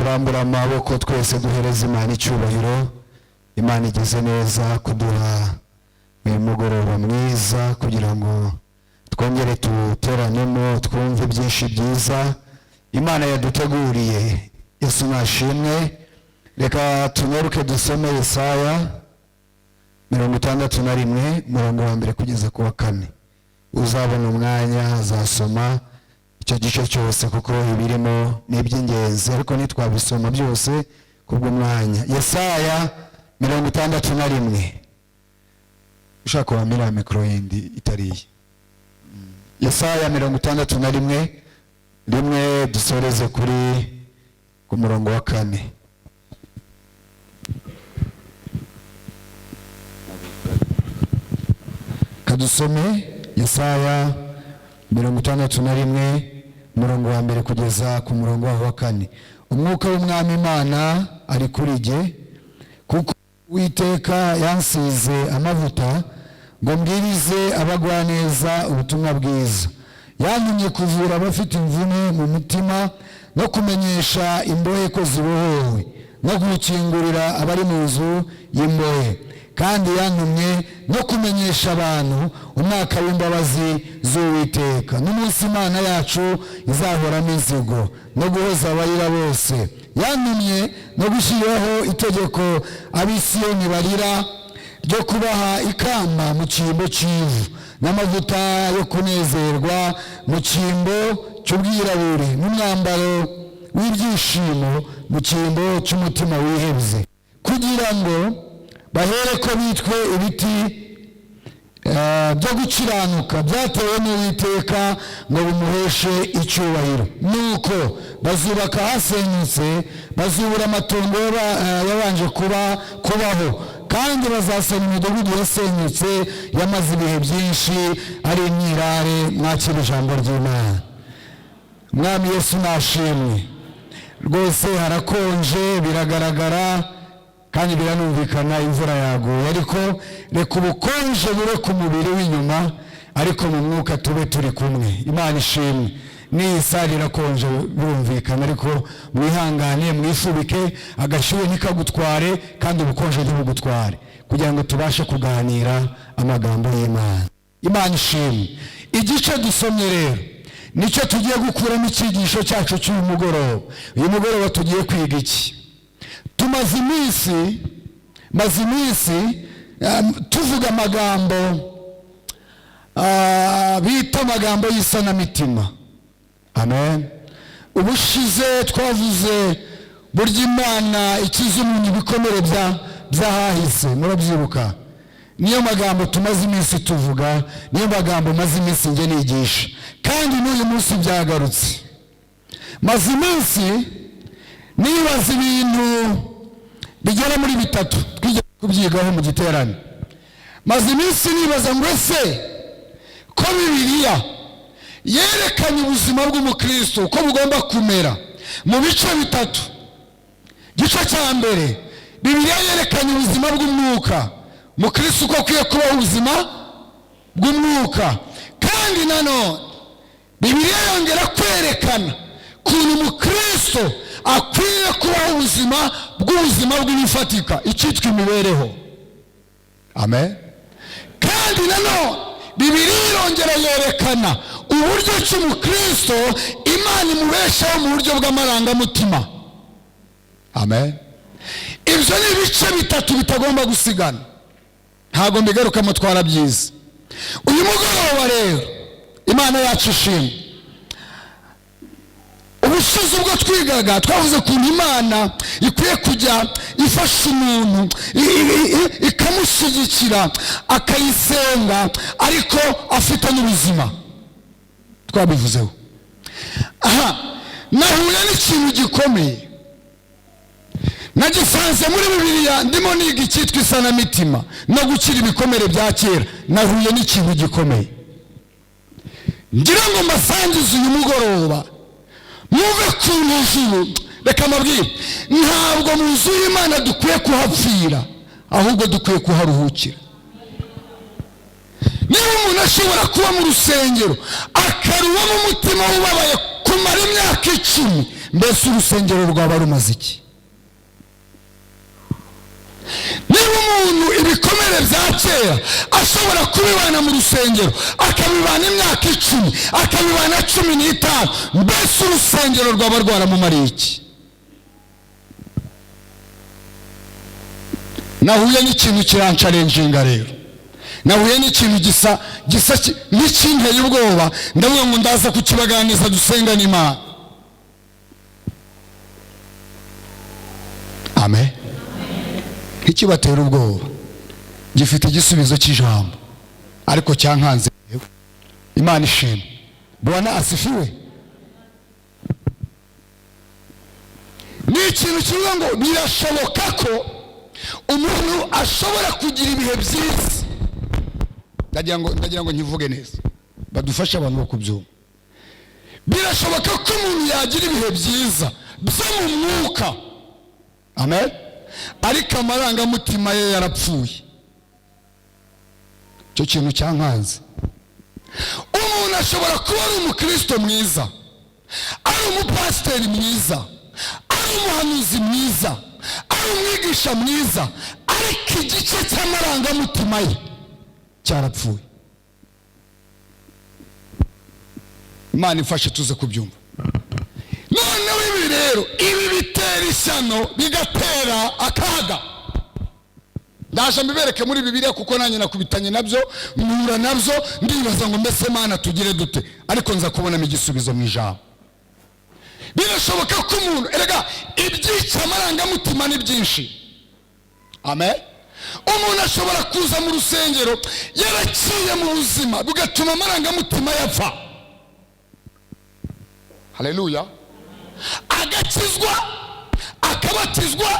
turambura amaboko twese duhereza Imana icyubahiro. Imana igeze neza kuduha uyu mugoroba mwiza kugira ngo twongere tuteranemo twumve byinshi byiza Imana yaduteguriye. Yesu nashimwe. Reka tunyaruke dusome Yesaya 61 murongo wa mbere kugeza ku wa 4. Uzabona umwanya azasoma icyo gice cyose kuko ibirimo ni iby'ingenzi, ariko ntitwabisoma byose kubw'umwanya. Yesaya 61. Ushaka wamira mikoro yindi itariye. Yesaya 61 rimwe dusoreze kuri ku murongo wa 4. Kadusome Yesaya 61 murongo wa mbere kugeza ku murongo wa 4. Umwuka w'Umwami Imana ari kuri jye, kuko Uwiteka yansize amavuta ngo mbwirize abagwaneza ubutumwa bwiza. Yantumye kuvura abafite imvune mu mutima no kumenyesha imbohe ko zibohowe no gukingurira abari mu nzu y'imbohe. Kandi yantumye no kumenyesha abantu umwaka w'imbabazi z'Uwiteka n'umunsi Imana yacu izahoramo inzigo no guhoza abarira bose. Yantumye no gushyiraho itegeko ab'Isiyoni barira ryo kubaha ikamba mu cyimbo cy'ivu n'amavuta yo kunezerwa mu cyimbo cy'ubwirabure n'umwambaro w'ibyishimo mu cyimbo cy'umutima wihebye, kugira ngo bahere ko bitwe ibiti byo gukiranuka byatewe n'Uwiteka ngo bimuheshe icyubahiro. Nuko bazubaka hasenyutse, bazubura amatongo yabanje kubaho, kandi bazasana imidugudu yasenyutse yamaze ibihe byinshi ari imyirare. Mwakira ijambo ry'Imana. Mwami Yesu nashimwe. Rwose harakonje biragaragara kandi biranumvikana imvura yaguye, ariko reka ubukonje bure ku mubiri w'inyuma, ariko mu mwuka tube turi kumwe. Imana ishimwe. Ni isari irakonje birumvikana, ariko mwihangane mwifubike, agashyuhe ntikagutware kandi ubukonje ntibugutware, kugira ngo tubashe kuganira amagambo y'Imana. Imana ishimwe. Igice dusomye rero nicyo tugiye gukuramo icyigisho cyacu cy'uyu mugoroba. Uyu mugoroba tugiye kwiga iki? Tumaze iminsi tuvuga amagambo bita amagambo y'isanamitima. Amen. Ubushize twavuze burya Imana ikiza umuntu ibikomere byahahise, murabyibuka? Niyo magambo tumaze iminsi tuvuga, niyo magambo maze iminsi njye nigisha, kandi n'uyu munsi byagarutse. Maze iminsi nibaza ibintu bigera muri bitatu twigiye kubyigaho mu giterane. Maze iminsi nibaza ngo ese ko Bibiliya yerekanye ubuzima bw'umukristo ko bugomba kumera mu bice bitatu. Gice cya mbere, Bibiliya yerekanye ubuzima bw'umwuka, umukristo uko akwiye kubaho ubuzima bw'umwuka. Kandi nanone Bibiliya yongera kwerekana ukuntu umukristo akwiye kubaho ubuzima bw'ibifatika, icyitwa imibereho. Amen. Kandi nanone Bibiliya irongera yerekana uburyo cy'umukristo Imana imubeshaho mu buryo bw'amarangamutima. Amen. Ibyo ni ibice bitatu bitagomba gusigana, ntabwo mbigarukamo, twarabyize. Uyu mugoroba rero Imana yacu ishimwe. Ubushize ubwo twigaga twavuze ukuntu Imana ikwiye kujya ifasha umuntu ikamushyigikira akayisenga ariko afite n'ubuzima. Twabivuzeho. Nahuye n'ikintu gikomeye nagisanze muri Bibiliya, ndimo niga icyitwa isanamitima no gukira ibikomere bya kera. Nahuye n'ikintu gikomeye ngira ngo mbasangize uyu mugoroba, muve ku ijuru. Reka mabwire, ntabwo mu nzu y'Imana dukwiye kuhapfira, ahubwo dukwiye kuharuhukira. Niba umuntu ashobora kuba mu rusengero akarubamo umutima ubabaye kumara imyaka 10, mbese urusengero rwaba rumaze iki? Niba umuntu ibikomere bya kera ashobora kubibana mu rusengero, akabibana imyaka 10, akabibana 15, mbese urusengero rwaba rwaramumariye iki? Nahuye n'ikintu kirancalenjinga rero, nahuye n'ikintu gisa n'ikinteye ubwoba, ndavuga ngo ndaza kukibaganiza dusenga n'Imana. Amen. Ikibatera ubwoba gifite igisubizo cy'ijambo, ariko cyankanze. Imana ishimwe, Bwana asifiwe. Ni ikintu kivuga ngo birashoboka ko umuntu ashobora kugira ibihe byiza. Ndagira ngo nkivuge neza, badufashe abantu bo kubyumva. Birashoboka ko umuntu yagira ibihe byiza byo mu mwuka, amen, ariko amarangamutima ye yarapfuye. Cyo kintu cyankanze. Umuntu ashobora kuba ari umukristo mwiza, ari umupasiteri mwiza, ari umuhanuzi mwiza, ari umwigisha mwiza, ariko igice cy'amarangamutima ye cyarapfuye. Imana ifashe tuze kubyumva. Noneho ibi rero, ibi bitera ishyano, bigatera akaga. Ndaje mbibereke muri Bibiliya kuko nanjye nakubitanye nabyo, mpura nabyo, ndibaza ngo mbese Mana tugire dute, ariko nza kubonamo igisubizo mu ijambo. Birashoboka ko umuntu, erega ibyica amarangamutima ni byinshi, amen. Umuntu ashobora kuza mu rusengero yaraciye mu buzima bigatuma amarangamutima yapfa, haleluya, agakizwa, akabatizwa,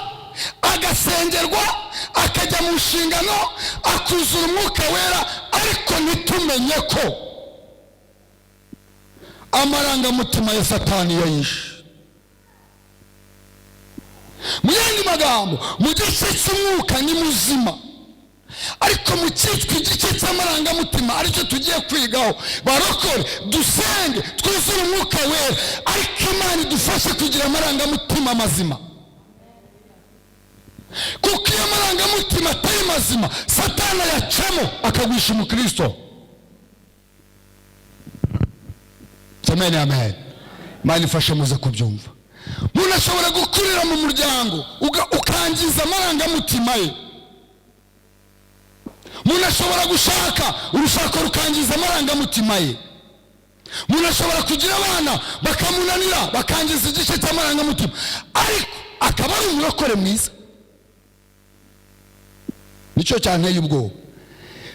agasengerwa, akajya mu nshingano, akuzura umwuka wera, ariko ntitumenye ko amarangamutima ya Satani yayishe. Mu yandi magambo, mu gice cy'umwuka ni muzima, ariko mu cyitwa igice cy'amarangamutima aricyo tugiye kwigaho. Barokore, dusenge, twuzure umwuka wera, ariko Imana idufashe kugira amarangamutima mazima. Kuko iyo amarangamutima atari mazima, Satani yacamo akagwisha umukristo. Amen, amen. Imana ifashe muze kubyumva. Umuntu ashobora gukurira mu muryango ukangiza amarangamutima ye. Umuntu ashobora gushaka urushako rukangiza amarangamutima ye. Umuntu ashobora kugira abana bakamunanira, bakangiza igice cy'amarangamutima, ariko akaba ari umurokore mwiza. Nicyo cyanteye ubwoba.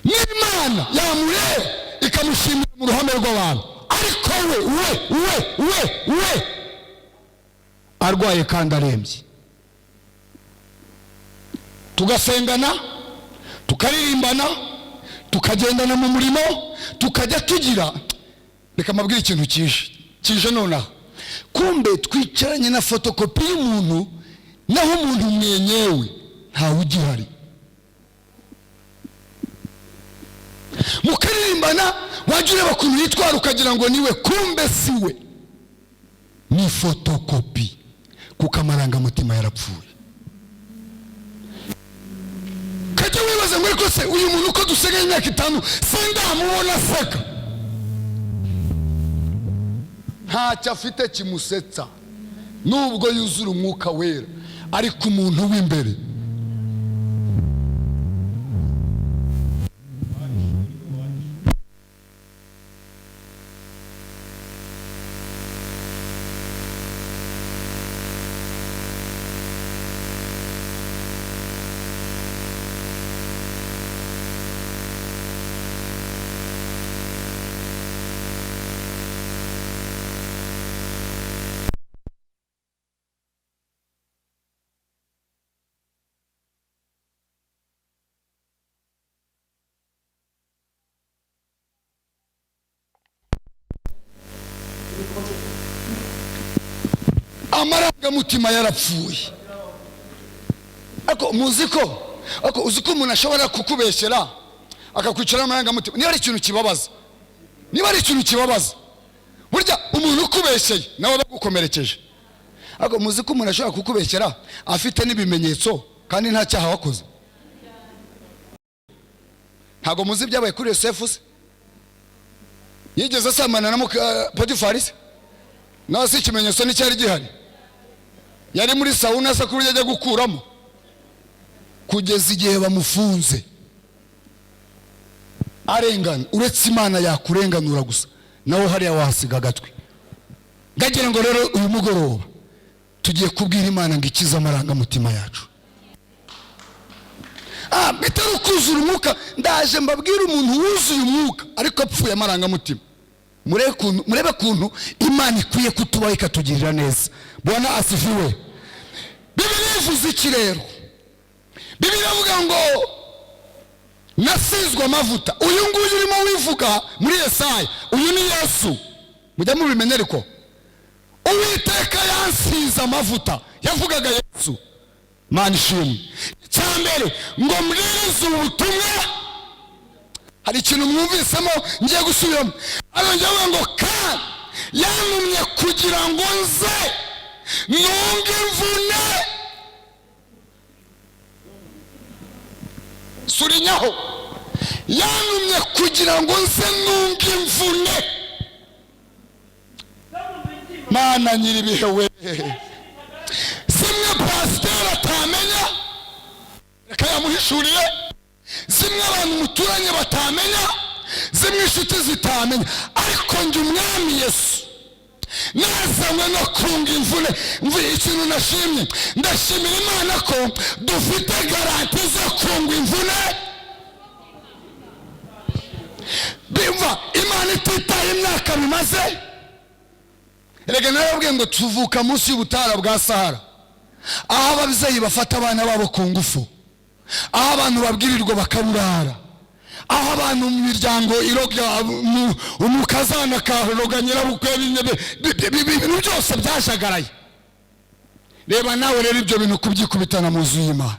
N'Imana yamureba ikamushimira mu ruhame rw'abantu, ariko we arwaye kandi arembye. Tugasengana, tukaririmbana, tukagendana mu murimo, tukajya tugira, reka mabwire ikintu kije nonaha. Kumbe twicaranye na fotokopi y'umuntu, naho umuntu mwenyewe ntawe ugihari. Mukaririmbana, wajya ureba ukuntu yitwara ukagira ngo niwe, kumbe siwe, ni fotokopi, kuko amarangamutima yarapfuye. Kajya wibaza ngo ariko se uyu muntu uko dusigaye imyaka 5 sindamubona aseka, ntacyo afite kimusetsa, nubwo yuzura umwuka wera, ariko umuntu w'imbere amarangamutima yarapfuye. Ako muziko, ako uziko umuntu ashobora kukubeshyera akakwicara amarangamutima. Niba ari ikintu kibabaza, burya umuntu ukubeshyeye nawe bagukomerekeje. Ariko muzi ko umuntu ashobora kukubeshyera afite n'ibimenyetso kandi nta cyaha wakoze. Ntago muzi byabaye kuri Yosefu se? Yigeze asamana na Potifari se? Nawe si ikimenyetso n'icyari gihari. Yari muri sauna se kuri yajya gukuramo kugeza igihe bamufunze arengana. Uretse Imana yakurenganura gusa, nawe hariya wahasiga agatwi. Ndagira ngo rero uyu mugoroba tugiye kubwira Imana ngo ikize amarangamutima yacu. Bitari ukuzura umwuka. Ndaje mbabwira umuntu wuzuye umwuka ariko apfuye amarangamutima. Murebe kuntu Imana ikwiye kutubaho ikatugirira neza. Bwana asifiwe. Bibiliya ivuze iki rero? Bibiliya ivuga ngo nasizwe amavuta. Uyu nguyu urimo wivuga muri Yesaya, uyu ni Yesu. Mujya mubimenya ariko Uwiteka yansize amavuta. Yavugaga Yesu. Mana ishimwe. Cyambere ngo mbwirize ubutumwa. Hari ikintu mwumvisemo ngiye gusubiramo. Arongera ngo kandi yantumye kugira ngo nze nunge imvune. Surinyaho. Yantumye kugira ngo nze nunge imvune. Mana nyiribihe we. Zimwe pasiteri atamenya reka yamuhishuriye. Zimwe abantu muturanye batamenya. Zimwe inshuti zitamenya. Ariko njye umwami Yesu nazanywe no kunga imvune. Ikintu nashimye, ndashimira Imana ko dufite garanti zo kunga imvune. Bimva Imana ititaye imyaka bimaze. Erega narabwiye ngo tuvuka munsi y'ubutara bwa Sahara, aho ababyeyi bafata abana babo ku ngufu, aho abantu babwirirwa bakaburara, aho abantu mu miryango iroga umukazana karoga nyirabukwe, ibintu byose byajagaraye. Reba nawe rero ibyo bintu kubyikubitana mu nzu y'Imana.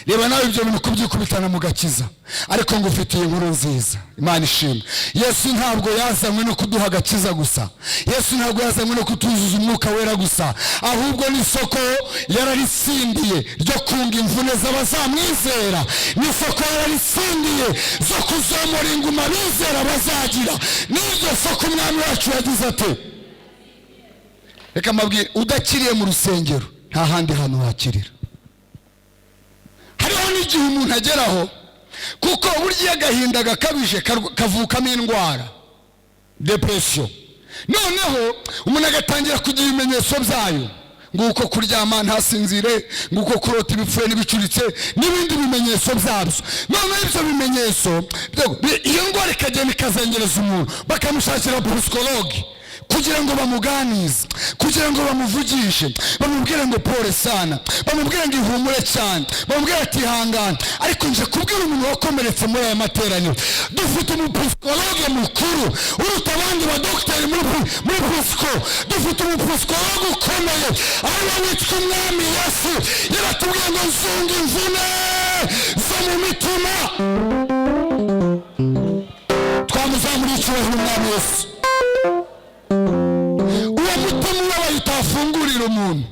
Reba nawe ibyo bintu kubyikubitana mu gakiza. Ariko ngo ufitiye inkuru nziza. Imana ishimwe. Yesu ntabwo yazanywe no kuduha agakiza gusa. Yesu ntabwo yazanywe no kutuzuza umwuka wera gusa, ahubwo n'isoko yararisindiye ryo kunga imvune z'abazamwizera. N'isoko yararisindiye zo kuzamura inguma bizera bazagira. N'iryo soko umwami wacu yagize ati, reka mbabwire, udakiriye mu rusengero nta handi hantu wakirira. Hariho n'igihe umuntu ageraho kuko burya agahinda gakabije kavukamo indwara, depression. Noneho umuntu agatangira kugira ibimenyetso byayo, nguko kuryama ntasinzire, nguko kurota ibipfuye n'ibicuritse n'ibindi bimenyetso byabyo. Noneho ibyo bimenyetso iyo ndwara ikagenda ikazengereza umuntu, bakamushakira psychologue kugira ngo bamuganize, kugira ngo bamuvugishe, bamubwire ngo pole sana, bamubwire ngo ihumure cyane, bamubwire ati ihangane. Ariko nje kubwira umuntu wakomeretse muri aya materaniro, dufite umupsikologe mukuru uruta abandi badokiteri muri psiko. Dufite umupsikologe ukomeye ariwe witwa umwami Yesu. Yaratubwiye ngo nzunga imvune zo mu mitima. Twamuzamuriye icyubahiro umwami Yesu. Uwo mutima bayita afungurira umuntu,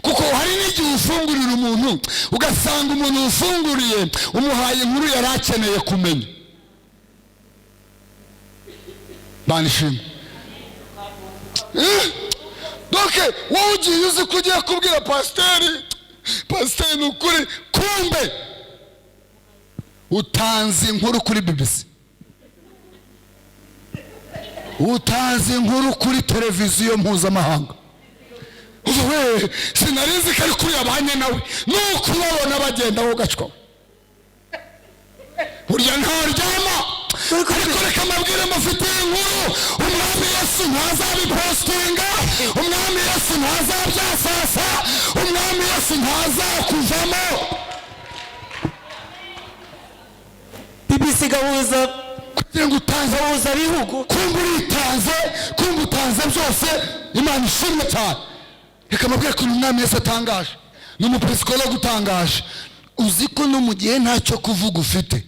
kuko hari n'igihe ufungurira umuntu ugasanga umuntu ufunguriye umuhaye inkuru yari akeneye kumenya. Banishima. Donc wowe ugiye uzi ko ugiye kubwira pasiteri ni ukuri, kumbe utanze inkuru kuri BBC, utanze inkuru kuri televiziyo mpuzamahanga. Uwe sinarizi ko ari kuri abanye nawe, nuko ubabona bagenda ho gacwa burya ntaryama. Ariko reka mbabwire mufite inkuru, umwami Yesu ntazabipostinga, umwami Yesu ntazabyasasa, umwami Yesu ntazakuvamo. BBC gahuza kugira ngo utanze ibihugu, kumva uritanze, kumva utanze byose. Imana ishimwe cyane. Reka mbabwire ko umwami Yesu atangaje, ni umupsikologe utangaje. Uzi ko no mu gihe ntacyo kuvuga ufite,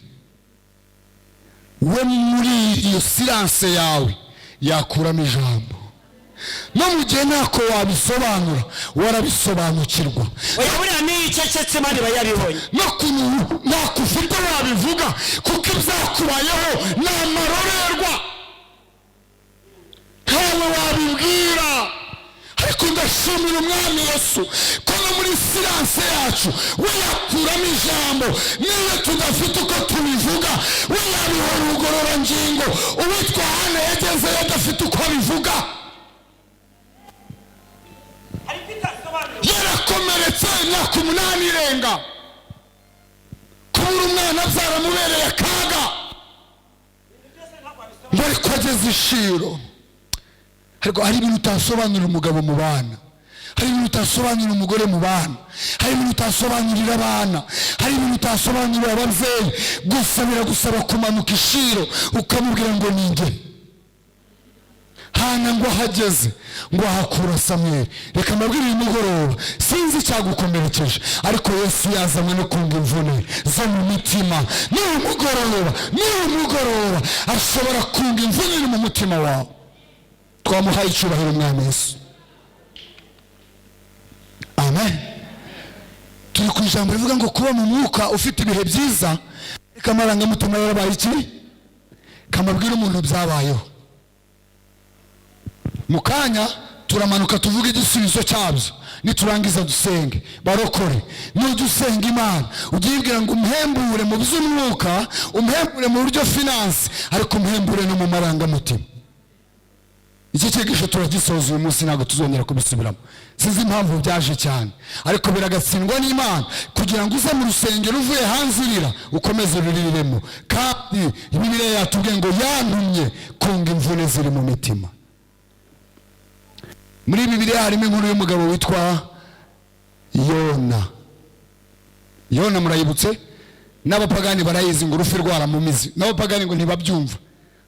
we muri iyo silence yawe yakuramo ijambo. no mu gihe ntako wabisobanura warabisobanukirwa. oya buriya niyo icecetse mani bayabibonye no kuntu ntako ufite wabivuga kuko ibyakubayeho ni amarorerwa ntawe wabibwira. ariko ndashimira umwami Yesu ko no muri siranse yacu we yakuramo ijambo niyo tudafite uko tubivuga we yabihora ubugororangingo. uwitwa Hana yagezeyo adafite uko abivuga, yarakomeretse imyaka 8 irenga, kubura umwana byaramubereye akaga ngo ariko ageze ishiro. ariko hari ibintu utasobanurira umugabo mu bana, hari ibintu utasobanurira umugore mu bana, hari ibintu utasobanurira abana, hari ibintu utasobanurira ababyeyi. gusa biragusaba kumanuka ishiro ukamubwira ngo ninjye. Hana ngo ahageze ngo ahakura Samweli. reka mbabwire uyu mugoroba sinzi icyagukomerekeje, ariko Yesu yazanywe no kunga imvune zo mu mitima. n'uyu mugoroba ashobora kunga imvune iri mu mutima wawe. twamuhaye icyubahiro umwami Yesu, amen. turi ku ijambo rivuga ngo kuba mu mwuka ufite ibihe byiza, ariko amarangamutima yarabaye iki? kamabwire umuntu byabayeho. mu kanya turamanuka tuvuge igisubizo cyabyo, niturangiza dusenge. barokore, nujya usenga Imana ujye uyibwira ngo umhembure mu by'umwuka, umhembure mu buryo finance, ariko umhembure no mu marangamutima. iki cyigisho turagisoza uyu munsi, ntabwo tuzongera kubisubiramo. sinzi impamvu byaje cyane, ariko biragatsindwa n'Imana kugira ngo uze mu rusengero uvuye hanze urira ukomeze ururiremo. kandi Bibiliya yatubwiye ngo yantumye kunga imvune ziri mu mitima. muri Bibiliya harimo inkuru y'umugabo witwa Yona. murayibutse? n'abapagani barayizi ngo urufi rwaramumize, n'abapagani ngo ntibabyumva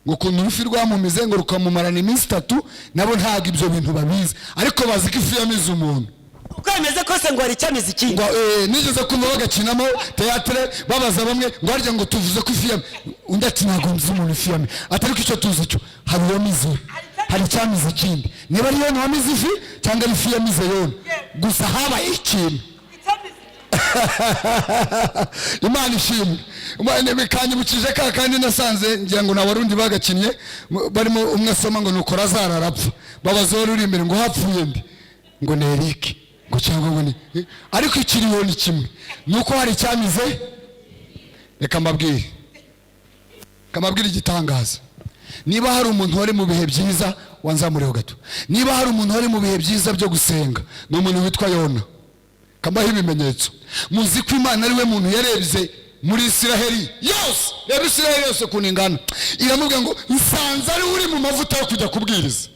ngo ukuntu urufi rwamumize ngo rukamumarana iminsi 3, nabo ntabwo ibyo bintu babizi, ariko bazi ko ifi yamize umuntu. uko bimeze kose ngo hari icyamize ikindi. nigeze kumva bagakinamo teatre babaza bamwe ngo harya ngo tuvuze ko ifi undi ati ntabwo nzi umuntu ifi yamize, atari ko icyo tuzi cyo hari uwamize, hari icyamize ikindi. niba ari Yona wamize ifi cyangwa ari ifi yamize Yona, gusa habaye ikintu. Imana ishimwe. Bikanyibukije kandi nasanze ngira ngo n'abarundi bagakinnye barimo umwe asoma ngo nuko Lazaro arapfa, babaza wari uri imbere ngo hapfuye ndi, ngo ni Eric, ngo cyangwa ngo ni, ariko ikiriho ni kimwe, nuko hari icyamize. reka mbabwire igitangaza. niba hari umuntu wari mu bihe byiza, wanzamureho gato, niba hari umuntu wari mu bihe byiza byo gusenga, ni umuntu witwa Yona. kambaho ibimenyetso. muzi ko Imana ari we muntu yarebye muri Isiraheli yose, reba Isiraheli yose kuningana, iramubwira ngo nsanze ari uri mu mavuta yo kujya kubwiriza,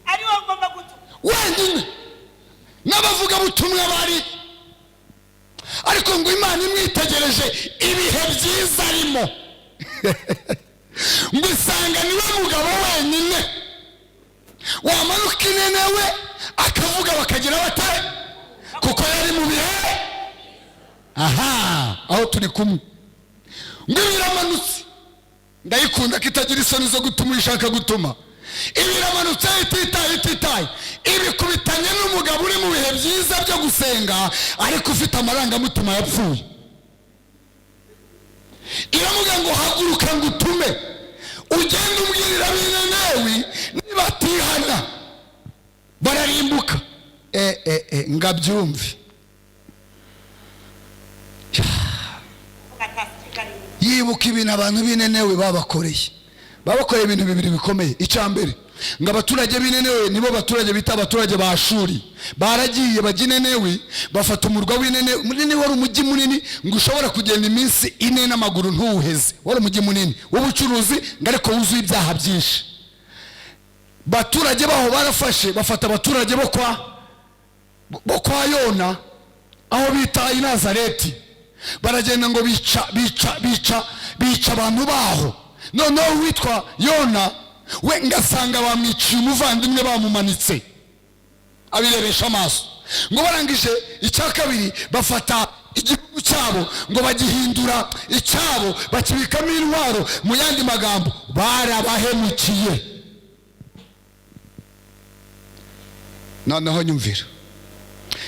ari wo ngomba gutu wenyine n'abavuga butumwa bari. ariko ngo Imana imwitegereje ibihe byiza arimo ngo isanga niwe mugabo wenyine wamanuka inenewe akavuga bakagira batari, kuko yari mu bihe. aho turi kumwe. ngo biramanutse, ndayikunda ko itagira isoni zo gutuma ishaka gutuma. ibiramanutse ititaye ibikubitanye n'umugabo uri mu bihe byiza byo gusenga, ariko ufite amarangamutima yapfuye. iramuga ngo haguruka ngo utume ugende umbwirira Ninewi nibatihana bararimbuka. ngabyumve. yibuka ibintu abantu b'Ninewi babakoreye ibintu bibiri bikomeye. icya mbere, ngo abaturage b'Ninewi nibo baturage bita abaturage ba Ashuri. baragiye bajya Ninewi bafata umurwa w'Ninewi. Ninewi wari umujyi munini, ngo ushobora kugenda iminsi 4 n'amaguru ntuwuheze. wari umujyi munini w'ubucuruzi, ngo ariko wuzuye ibyaha byinshi. baturage baho barafashe bafata abaturage bo kwa Yona aho bita i Nazareti, baragenda ngo bica abantu baho. noneho witwa Yona we ngasanga bamwiciye umuvandimwe, bamumanitse abirebesha amaso. ngo barangije icya kabiri, bafata igihugu cyabo ngo bagihindura icyabo, bakibikamo intwaro. mu yandi magambo barabahemukiye. noneho nyumvira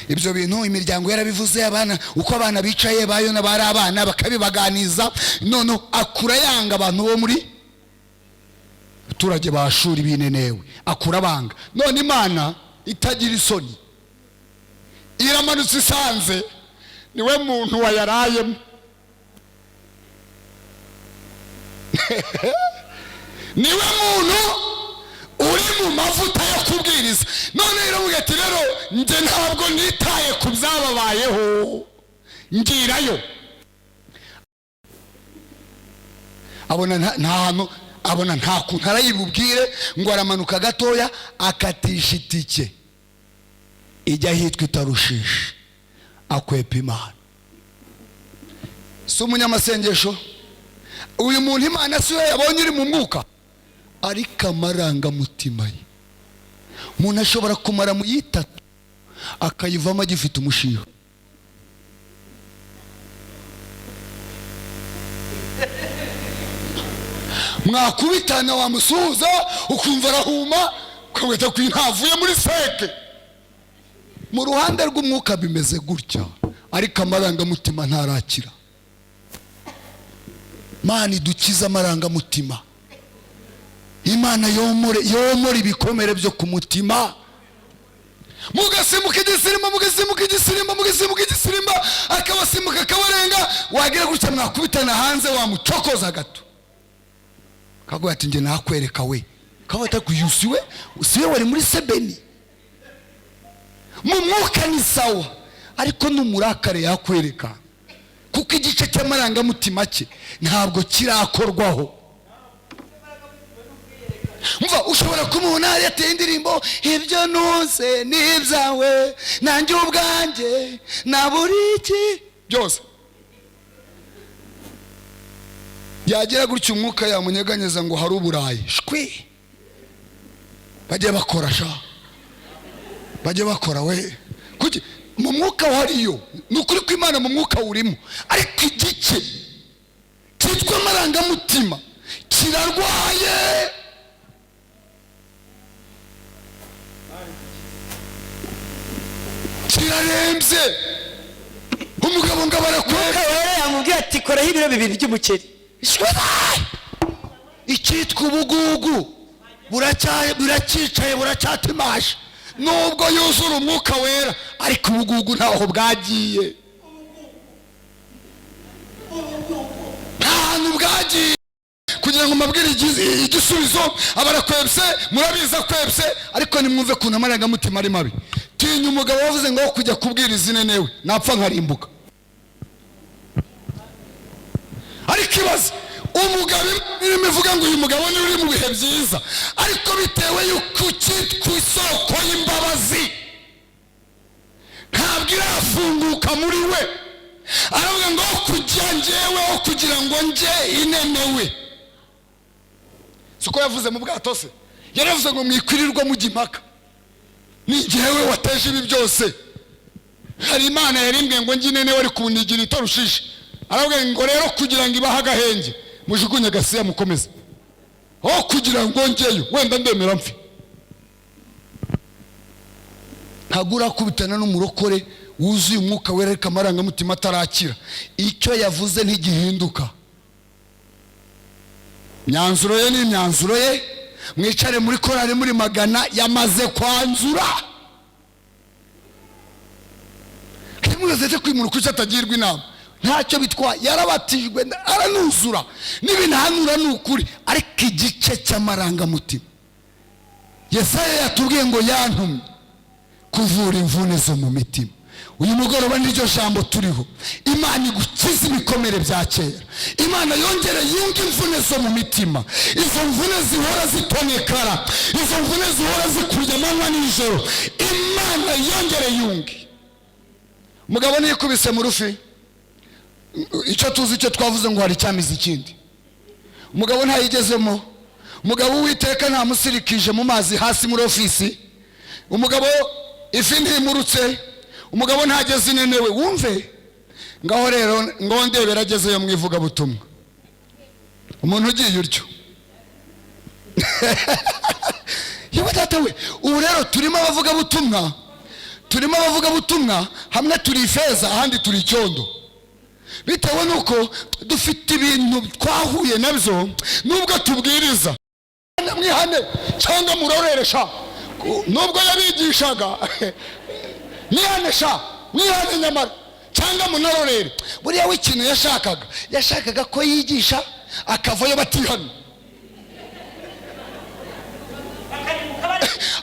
ibyo bintu imiryango yarabivuze, abana uko abana bicaye bayona bari abana bakabibaganiza, none akura yanga abantu bo muri abaturage ba Ashuri binenewe, akura banga. None Imana itagira isoni iramanutse isanze niwe muntu wayarayemo niwe muntu uri mu mavuta yo kubwiriza. None iravuga ati rero nje ntabwo nitaye ku byababayeho, ngirayo. Abona nta hantu, abona nta kuntu arayibubwire ngo aramanuka gatoya akatisha itike ijya hitwa Itarushishi, akwepa Imana. Si umunyamasengesho uyu muntu, Imana si we yabonye uri mu mwuka, ariko amarangamutima ye umuntu ashobora kumara mu yitatu akayivamo agifite umushiha. Mwakubitana wamusuhuza ukumva arahuma, ukawita ku ntavuye muri seke. Mu ruhande rw'umwuka bimeze gutya, ariko amarangamutima ntarakira. Imana idukiza amarangamutima, Imana yomora ibikomere byo ku mutima. Mugasimbuka igisimba, mugasimbuka igisimba, mugasimbuka igisimba, akabasimbuka akabarenga, wagira gutya mwakubitana hanze wamucokoza gato, kaguye ati nge nakwereka we, kabata kuyusiwe usiwe wari muri sebeni. Mu mwuka ni sawa, ariko n'umurakare yakwereka, kuko igice cy'amarangamutima cye ntabwo kirakorwaho. Mva ushobora kumubona yateye indirimbo ibyo ntuze n'ibyawe nanjye ubwanjye naburiki byose, yagira gutyo umwuka yamunyeganyeza ngo hari uburayi shwi. Bajye bakora sha, bajye bakora we, kuki mu mwuka wariyo, nukuri ko Imana mu mwuka urimo, ariko igice cyitwa amarangamutima kirarwaye. Kirarembye. Umugabo ngo barakweka yamubwiye ati koraho ibiro 2 by'umuceri. Icyitwa ubugugu buracyicaye buracyatimasha, nubwo yuzura umwuka wera, ariko ubugugu ntaho bwagiye, nta hantu bwagiye. Kugira ngo mabwire igisubizo abarakwebse, murabiza kwebse, ariko nimwumve kuntu amarangamutima ari mabi. Tinya umugabo wavuze ngo kujya kubwiriza inenewe napfa nkarimbuka. Ariko ibaze umugabo imivuga ngo uyu mugabo ni uri mu bihe byiza, ariko bitewe yuko cyitwa isoko y'imbabazi ntabwo irafunguka muri we, aravuga ngo kujya njyewe kugira ngo nje inenewe. Siko yavuze mu bwato se, yaravuze ngo mwikwirirwa mujya impaka, ni njyewe wateje ibi byose. Hari Imana yarimbwiye ngo njye inenewe ari kunigira Itarushishi, aravuga ngo rero kugira ngo ibaha agahenge mujugunye Gasiya mukomeze, aho kugira ngo njyeyo wenda ndemera mfi. Ntagura kubitana n'umurokore wuzuye umwuka wera ariko amarangamutima atarakira, icyo yavuze ntigihinduka. Myanzuro ye ni imyanzuro ye, mwicare muri korari muri magana yamaze kwanzura. Kimweze kwimura kuko atagirwa inama, ntacyo bitwa, yarabatijwe aranuzura n'ibintanura n'ukuri, ariko igice cy'amarangamutima Yesaya yatubwiye ngo yantumye kuvura imvune zo mu mitima. Uyu mugoroba niryo jambo turiho, Imana igukiza ibikomere bya kera, Imana yongere yunge imvune zo mu mitima. Izo mvune zihora zitonekara, izo mvune zihora zikurya amanywa n'ijoro, Imana yongere yunge. Mugabo niyikubise mu rufi, icyo tuzi icyo twavuze ngo hari cyamize ikindi. Umugabo ntayigezemo, umugabo Uwiteka ntamusirikije mu mazi hasi muri ofisi, umugabo ifi ntimurutse, umugabo ntageze inenewe. Wumve ngaho rero ngo ndebera agezeyo mwivuga butumwa, umuntu ugiye uryo yewe data we. Ubu rero turimo abavuga butumwa, hamwe turi ifeza ahandi turi icyondo, bitewe nuko dufite ibintu twahuye nabyo. Nubwo tubwiriza mwihane cyangwa muroreresha, nubwo yabigishaga mwihane nyamara cyangwa munarorere. Buriya we ikintu yashakaga ko yigisha akavayo batihana.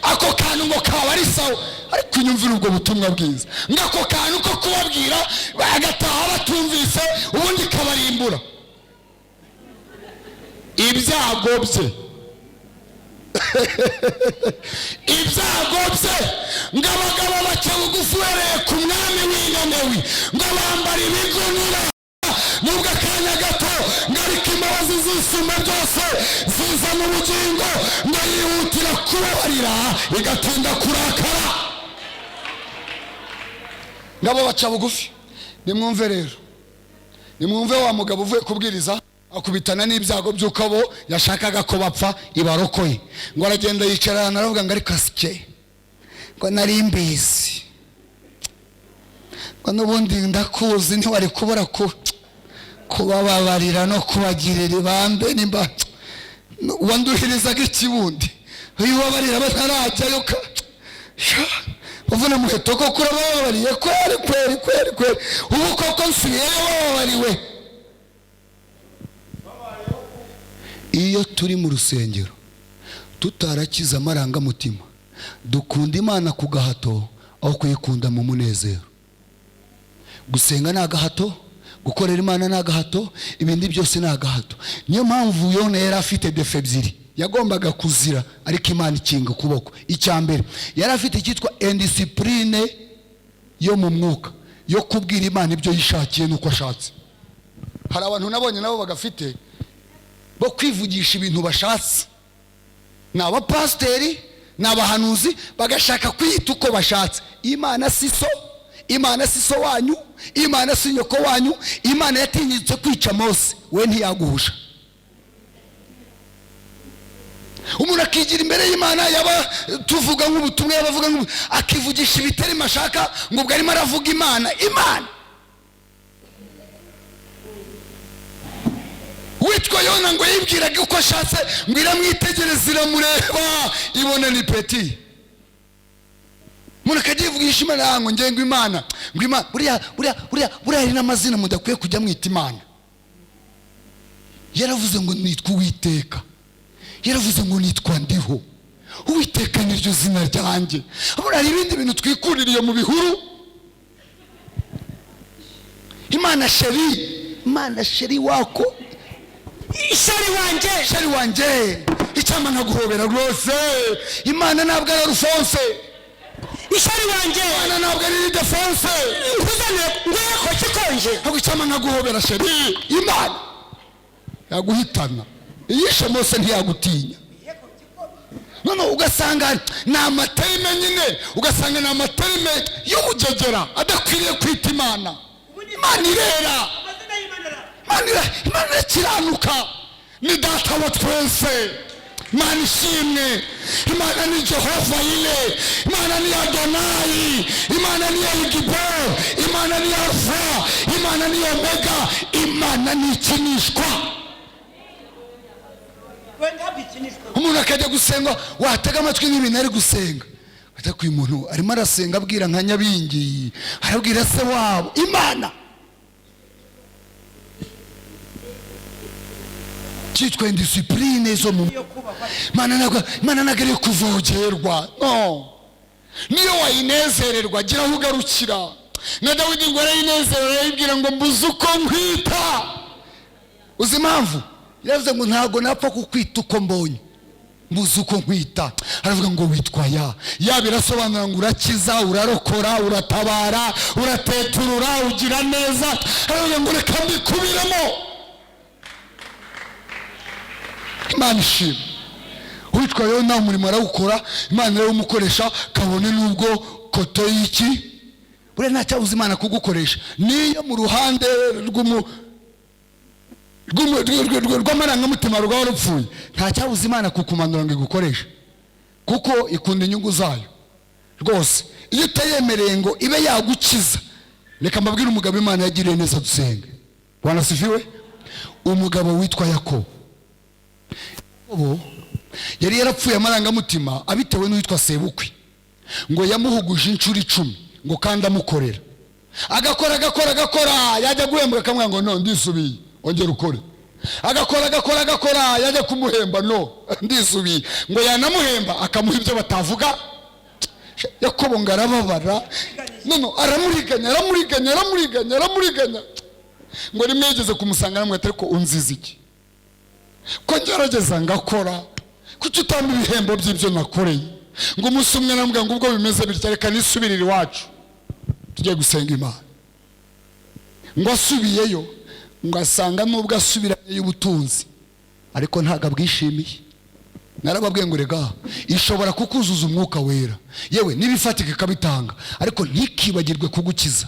Ako kantu ngo kaba ari sawa, ariko unyumvira ubwo butumwa bwiza, ngako kantu ko kubabwira bagataha batumvise, ubundi kabarimbura ibyago bye. Ibyago bye ngo abagabo bake bugufi uhereye ku mwami w'Inyanewi, ngo bambara ibigunira, nubwo akanya gato ngo ariko imbabazi z'isumba byose zizana ubugingo, ngo yihutira kubabarira igatinda kurakara. Ngabo baca bugufi. Nimwumve rero, nimwumve wa mugabo uvuye kubwiriza akubitana n'ibyago by'uko abo yashakaga ko bapfa ibarokoye, ngo aragenda yicarana aravuga ngo ariko asike ngo nari mbizi, ngo n'ubundi ndakuzi ntiwari kubura kubababarira no kubagirira ibambe. Nimba wanduhirizaga ikibundi uyibabarira batarajyayo uvuna muheto ko kurababariye kweri ubu koko nsubiyeyo bababariwe. Iyo turi mu rusengero tutarakiza amarangamutima, dukunda Imana ku gahato aho kuyikunda mu munezero. Gusenga ni agahato, gukorera Imana ni agahato, ibindi byose ni agahato. Niyo mpamvu Yona yari afite defe ebyiri yagombaga kuzira, ariko Imana ikinga ukuboko. Icya mbere yari afite icyitwa indisipurine yo mu mwuka, yo kubwira Imana ibyo yishakiye nuko ashatse. Hari abantu nabonye nabo bagafite bo kwivugisha ibintu bashatse. Ni abapasiteri, ni abahanuzi, bagashaka kwiyita uko bashatse. Imana si so, Imana si so wanyu, Imana si nyoko wanyu. Imana yatinyitse kwica Mose, we ntiyaguhusha. Umuntu akigira imbere y'Imana, yaba tuvuga nk'ubutumwa, yabavuga akivugisha ibitari mashaka, ngo ubwo arimo aravuga Imana. Witwa Yona ngo yibwiraga uko ashatse, ngo iramwitegereza iramureba ibona ni peti. Umuntu akagivugisha Imana ngo ngengo Imana, ngo Imana buriya hari n'amazina mudakwiye kujya mwita Imana. Yaravuze ngo nitwa Uwiteka, yaravuze ngo nitwa Ndiho. Uwiteka niryo zina ryanjye. Hari ibindi bintu twikuririye mu bihuru. Imana sheri wako, shari wanje icyama nkaguhobera rwose. Imana ntabwo ari Alphonse, ishari wanje. Imana ntabwo ari Ildefonse, nkuzane ngeko kikonje, ntabwo icyama nkaguhobera sheri. Imana yaguhitana, iyishe Mose ntiyagutinya. None ugasanga ni amaterime nyine, ugasanga ni amaterime y'ubugegera adakwiriye kwita Imana. Imana irera, Imana irakiranuka, ni data wa twese. Imana ishimwe. Imana ni Jehova ile, Imana ni Adonai, Imana ni El-Gibor, Imana ni Alpha, Imana ni Omega. Imana ni ikinishwa. Umuntu akajya gusenga, watega amatwi n'ibintu ari gusenga, ataka uyu muntu arimo arasenga abwira nka Nyabingi, arabwira se wabo Imana. Cyitwa indisipurine zo mu Imana nagere kuvogerwa. No, niyo wayinezererwa gira aho ugarukira. Na Dawidi ngo arayinezerera, yibwira ngo mbuze uko nkwita. Uzi impamvu? Yaravuze ngo ntago napfa kukwita uko mbonye, mbuze uko nkwita. Aravuga ngo witwa ya birasobanura ngo urakiza, urarokora, uratabara, urateturura, ugira neza. Aravuga ngo reka mbikubiremo. Imana ishimwe. Witwa Yona umurimo arawukora, Imana rero umukoresha kabone nubwo koto y'iki. Bure nta cyabuze Imana kugukoresha. Niyo mu ruhande rw'amarangamutima rwawe rupfuye, nta cyabuze Imana kukumanura ngo igukoreshe. kuko ikunda inyungu zayo rwose. Iyo utayemereye ngo ibe yagukiza, reka mbabwire umugabo Imana yagiriye neza, dusenge. Bwana sifiwe. Umugabo witwa Yakobo. Yakobo yari yarapfuye amarangamutima abitewe n'uwitwa sebukwe, ngo yamuhuguje inshuro 10 ngo kandi amukorera, agakora yajya guhembwa akamwanga ngo no ndisubiye ongera ukore, agakora yajya kumuhemba no ndisubiye, ngo yanamuhemba akamuha ibyo batavuga. Yakobo ngarababara, no aramuriganya ngo rimwe yigeze kumusanga namwe atari ko unziza iki ko ngerageza ngakora, kuki utamba ibihembo by'ibyo nakoreye? Ngo umunsi umwe namubwira ngo ubwo bimeze bityo reka nisubirire iwacu tujye gusenga Imana. Ngo asubiyeyo, ngo asanga nubwo asubiranye y'ubutunzi ariko ntago abwishimiye. Narababwiye ngo rega ishobora kukuzuza umwuka wera, yewe nibifatika kabitanga, ariko ntikibagirwe kugukiza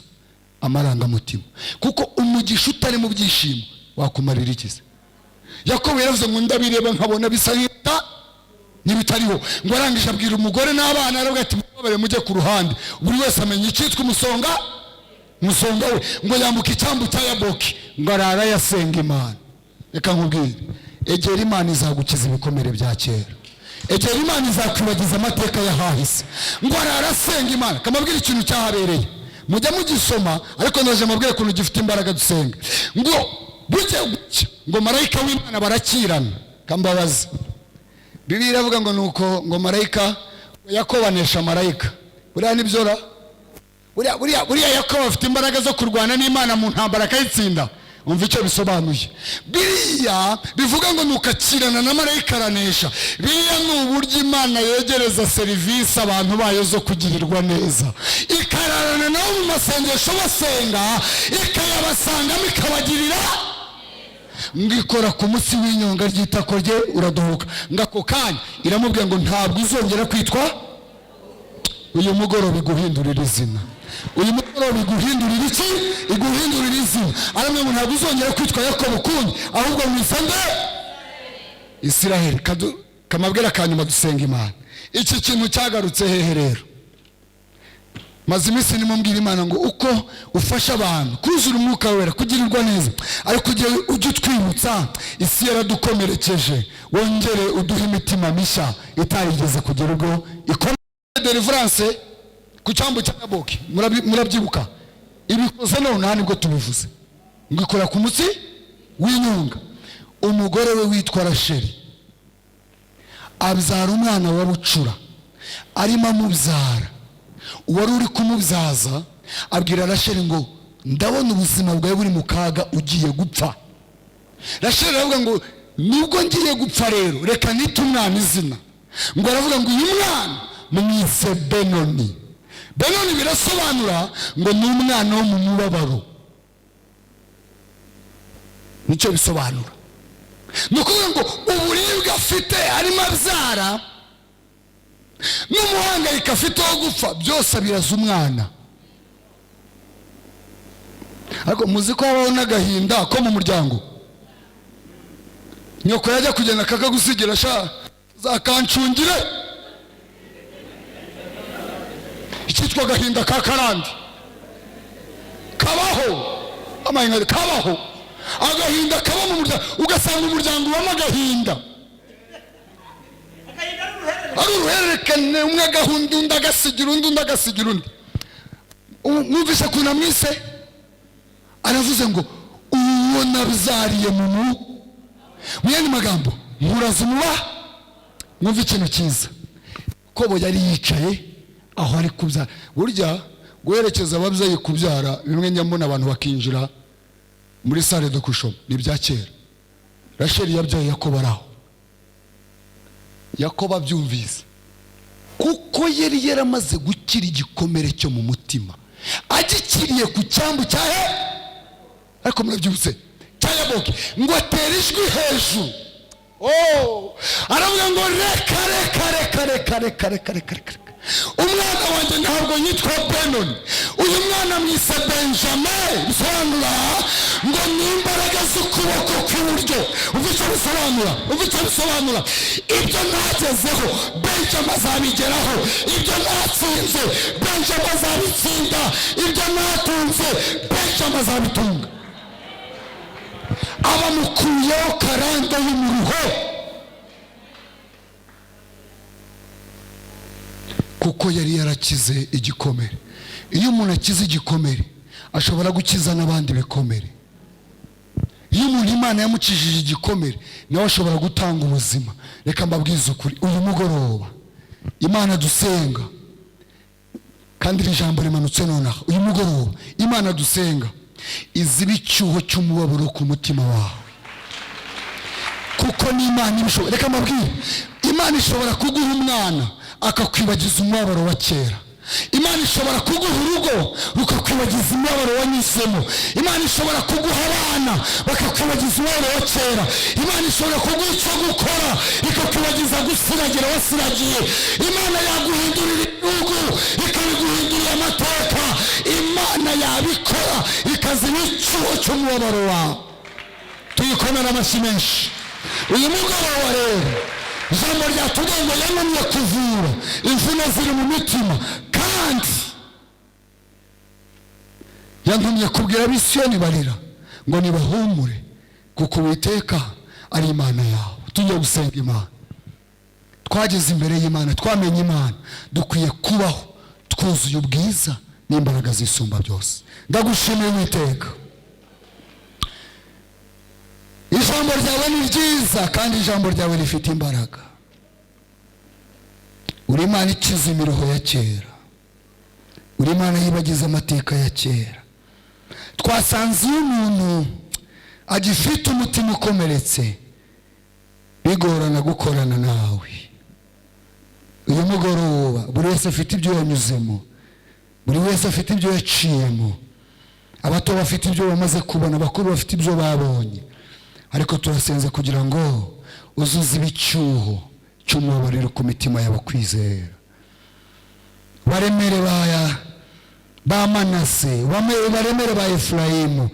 amarangamutima, kuko umugisha utari mu byishimo wakumarira ikiza. Yakobo yaravuze ngo ndabireba nkabona bisa n'ibitariho, ngo arangije abwira umugore n'abana aravuga ati mubabare mujye ku ruhande, buri wese amenya icyitwa umusonga we, ngo yambuka icyambu cya Yaboki, ngo arara yasenga Imana. Reka nkubwire, egera Imana izagukiza ibikomere bya kera, egera Imana izakwibagiza amateka y'ahahise. Ngo arara asenga Imana. Kamabwira ikintu cyahabereye, mujya mugisoma, ariko ndaje mabwire ukuntu gifite imbaraga, dusenga. Ngo bujye gucya, ngo marayika w'Imana barakirana. Kambabazi Bibiliya iravuga ngo nuko ngo marayika yakobanesha marayika. Buriya nibyora, buriya Yakobo afite imbaraga zo kurwana n'Imana mu ntambara akayitsinda. Umva icyo bisobanuye. Biriya bivuga ngo nukakirana na marayika aranesha. Biriya ni uburyo Imana yegereza serivisi abantu bayo zo kugirirwa neza, ikararana nabo mu masengesho basenga, ikayabasangamo ikabagirira. Ngikora ku munsi w'inyonga ry'itako rye uradohoka, ngako kanya iramubwira ngo ntabwo uzongera kwitwa. Uyu mugoroba iguhindurira izina, uyu mugoroba iguhindurira iki? Iguhindurira izina. Aramwe ngo ntabwo uzongera kwitwa Yakobo ukundi, ahubwo mwisande Isiraheli. Kamabwira kanyuma dusenga Imana. Iki kintu cyagarutse hehe rero? Maze iminsi nimumbwira Imana ngo uko ufasha abantu kuzura umwuka wera, kugirirwa neza, ariko ujye utwibutsa isi yaradukomerekeje, wongere uduhe imitima mishya itarigeze kugira ubwo ikomeye. Deliverance ku cyambu cya Yaboki murabyibuka, ibikoze none nibwo tubivuze. Ngikora ku munsi w'inyunga, umugore we witwa Rasheli abyara umwana wa bucura, arimo amubyara. Uwari uri kumubyaza abwira Rasheli ngo ndabona ubuzima bwawe buri mu kaga, ugiye gupfa. Rasheli aravuga ngo nubwo ngiye gupfa rero reka nite umwana izina. Ngo aravuga ngo uyu mwana mwise Benoni. Benoni birasobanura ngo ni umwana wo mu mubabaro, nicyo bisobanura. Nukuvuga ngo uburibwe afite arimo abyara n'umuhangayiko afite wo gupfa, byose biraza umwana. Ariko muzi ko habaho n'agahinda ko mu muryango. Nyoko yajya kugenda kakagusigira sha zakancungire, icyitwa agahinda ka karande kabaho. Amayinga kabaho agahinda kaba mu muryango, ugasanga umuryango ubamo agahinda, ari uruhererekane, umwe agahunda undi agasigira undi, undi agasigira undi. Mwumvise kuna mwise aravuze ngo uwo nabyariye mu yandi magambo muraza umuba. Mwumve ikintu cyiza, Yakobo yari yicaye aho ari kubyara. Burya guherekeza ababyeyi kubyara, bimwe njya mbona abantu bakinjira muri salle de couchement, ni bya kera. Rasheli yabyaye Yakobo araho. Yakobo abyumvise kuko yari yaramaze gukira igikomere cyo mu mutima, agikiriye ku cyambu cyahe, ariko murabyibutse cya Yaboki, ngo atera ijwi hejuru. Aravuga ngo reka umwana wanjye ntabwo yitwa Benoni, uyu mwana mwise Benjamin. Bisobanura ngo ni imbaraga z'ukuboko kw'iburyo. Ubwo bisobanura, umva icyo bisobanura. Ibyo nagezeho Benjamin azabigeraho, ibyo natsinze Benjamin azabitsinda, ibyo natunze Benjamin azabitunga. Abamukuyeho karande y'umuruho, kuko yari yarakize igikomere. Iyo umuntu akize igikomere ashobora gukiza n'abandi bikomere. Iyo umuntu Imana yamukijije igikomere nawe ashobora gutanga ubuzima. Reka mbabwize ukuri, uyu mugoroba Imana dusenga, kandi iri jambo rimanutse nonaha, uyu mugoroba Imana dusenga iziba icyuho cy'umubabaro ku mutima wawe, kuko ni Imana ibishobora. Reka mbabwire, Imana ishobora kuguha umwana akakwibagiza umubabaro wa kera. Imana ishobora kuguha urugo rukakwibagiza umubabaro wanyuzemo. Imana ishobora kuguha abana bakakwibagiza umubabaro wa kera. Imana ishobora kuguha icyo gukora ikakwibagiza gusiragira wasiragiye. Imana yaguhindurira igihugu ikabiguhindurira amateka. Imana yabikora ikaziba icyuho cy'umubabaro wawe. Tuyikomera amashyi menshi. Uyu mugoroba rero ijambo ryatubwiye ngo yananiye kuvura imvune ziri mu mitima, kandi yantumye kubwira abisiyoni barira ngo nibahumure, kuko Uwiteka ari Imana yawe. Tujye gusenga Imana. Twageze imbere y'Imana, twamenye Imana, dukwiye kubaho twuzuye ubwiza n'imbaraga zisumba byose. Ndagushimiye Uwiteka, ijambo ryawe ni ryiza kandi ijambo ryawe rifite imbaraga. Uri Imana ikiza imiruho ya kera, uri Imana yibagiza amateka ya kera. Twasanze iyo umuntu agifite umutima ukomeretse bigorana gukorana nawe. Uyu mugoroba buri wese afite ibyo yanyuzemo, buri wese afite ibyo yaciyemo. Abato bafite ibyo bamaze kubona, abakuru bafite ibyo babonye. Ariko turasenze kugira ngo uzuze ibicyuho cy'umubabaro ku mitima y'abakwizera. Baremere ba Manase, baremere ba Efurayimu,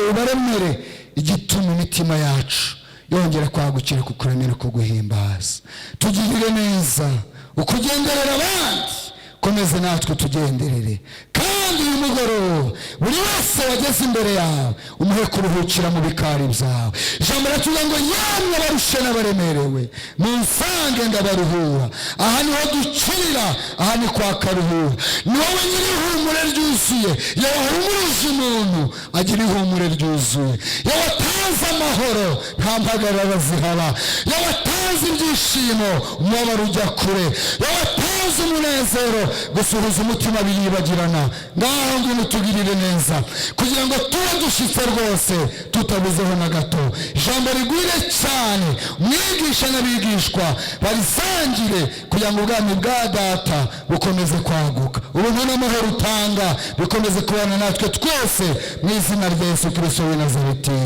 ubaremere igituma imitima yacu yongera kwagukira kukuramira ko guhimbaza. Tugirire neza, ukugenderera abandi komeze natwe tugenderere. Kandi uyu mugoroba buri wese wageze imbere yawe umuhe kuruhukira mu bikari byawe. Ijambo ratuvuga ngo yamwe abarushe n'abaremerewe munsange ndabaruhura. Aha niho dukirira, aha ni kwa Karuhura. Ni wowe nyiri ihumure ryuzuye. Iyo wahumurije umuntu agira ihumure ryuzuye. Iyo watanze amahoro nta mpagarara zihaba. Iyo watanze ibyishimo umubabaro ujya kure. Iyo watanze umunezero gusuhuza umutima biribagirana. Ngaho ngwino tugirire neza kugira ngo tuba dushitse rwose tutabuzeho na gato. Ijambo rigwire cyane, mwigisha n'abigishwa barisangire kugira ngo ubwami bwa Data bukomeze kwaguka. Ubuntu n'amahoro utanga bikomeze kubana natwe twese mu izina rya Yesu Kristo w'i Nazareti.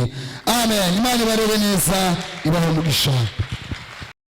Amen. Imana ibarebe neza, ibahe umugisha.